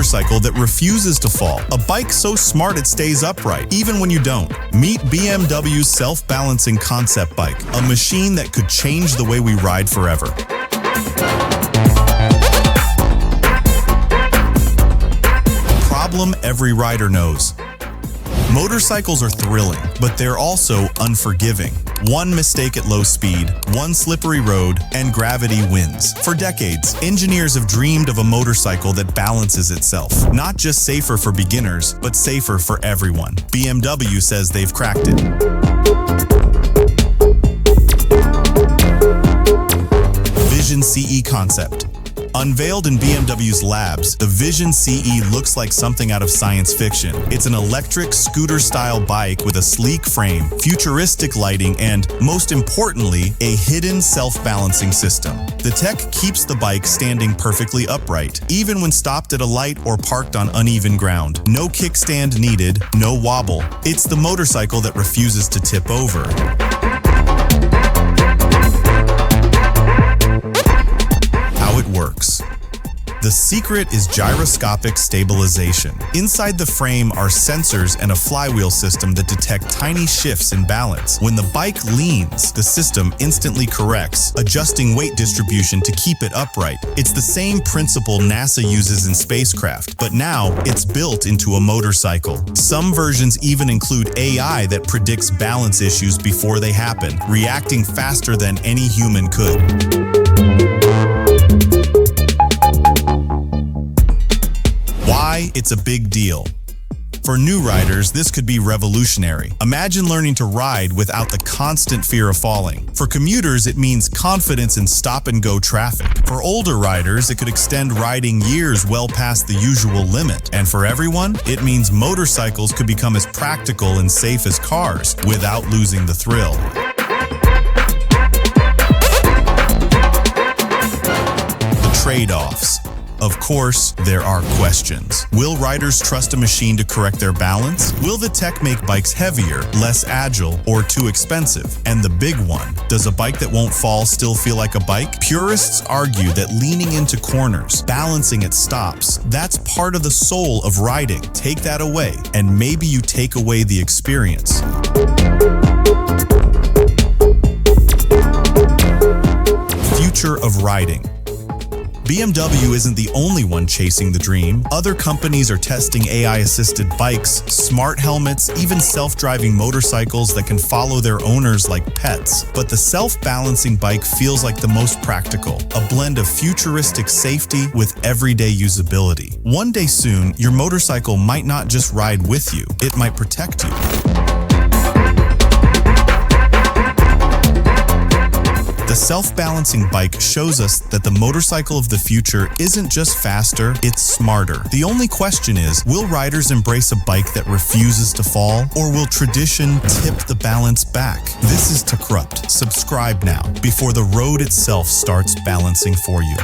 motorcycle that refuses to fall. A bike so smart it stays upright, even when you don't. Meet BMW's self-balancing concept bike, a machine that could change the way we ride forever. Problem every rider knows. Motorcycles are thrilling, but they're also unforgiving. One mistake at low speed, one slippery road, and gravity wins. For decades, engineers have dreamed of a motorcycle that balances itself. Not just safer for beginners, but safer for everyone. BMW says they've cracked it. Vision CE concept. Unveiled in BMW's labs, the Vision CE looks like something out of science fiction. It's an electric scooter-style bike with a sleek frame, futuristic lighting, and, most importantly, a hidden self-balancing system. The tech keeps the bike standing perfectly upright, even when stopped at a light or parked on uneven ground. No kickstand needed, no wobble. It's the motorcycle that refuses to tip over. How it works. The secret is gyroscopic stabilization. Inside the frame are sensors and a flywheel system that detect tiny shifts in balance. When the bike leans, the system instantly corrects, adjusting weight distribution to keep it upright. It's the same principle NASA uses in spacecraft, but now it's built into a motorcycle. Some versions even include AI that predicts balance issues before they happen, reacting faster than any human could. Why it's a big deal. For new riders, this could be revolutionary. Imagine learning to ride without the constant fear of falling. For commuters, it means confidence in stop-and-go traffic. For older riders, it could extend riding years well past the usual limit. And for everyone, it means motorcycles could become as practical and safe as cars without losing the thrill. The trade-offs. Of course, there are questions. Will riders trust a machine to correct their balance? Will the tech make bikes heavier, less agile, or too expensive? And the big one, does a bike that won't fall still feel like a bike? Purists argue that leaning into corners, balancing at stops, that's part of the soul of riding. Take that away, and maybe you take away the experience. Future of riding. BMW isn't the only one chasing the dream. Other companies are testing AI-assisted bikes, smart helmets, even self-driving motorcycles that can follow their owners like pets. But the self-balancing bike feels like the most practical, a blend of futuristic safety with everyday usability. One day soon, your motorcycle might not just ride with you, it might protect you. The self-balancing bike shows us that the motorcycle of the future isn't just faster, it's smarter. The only question is, will riders embrace a bike that refuses to fall, or will tradition tip the balance back? This is Techrupt. Subscribe now, before the road itself starts balancing for you.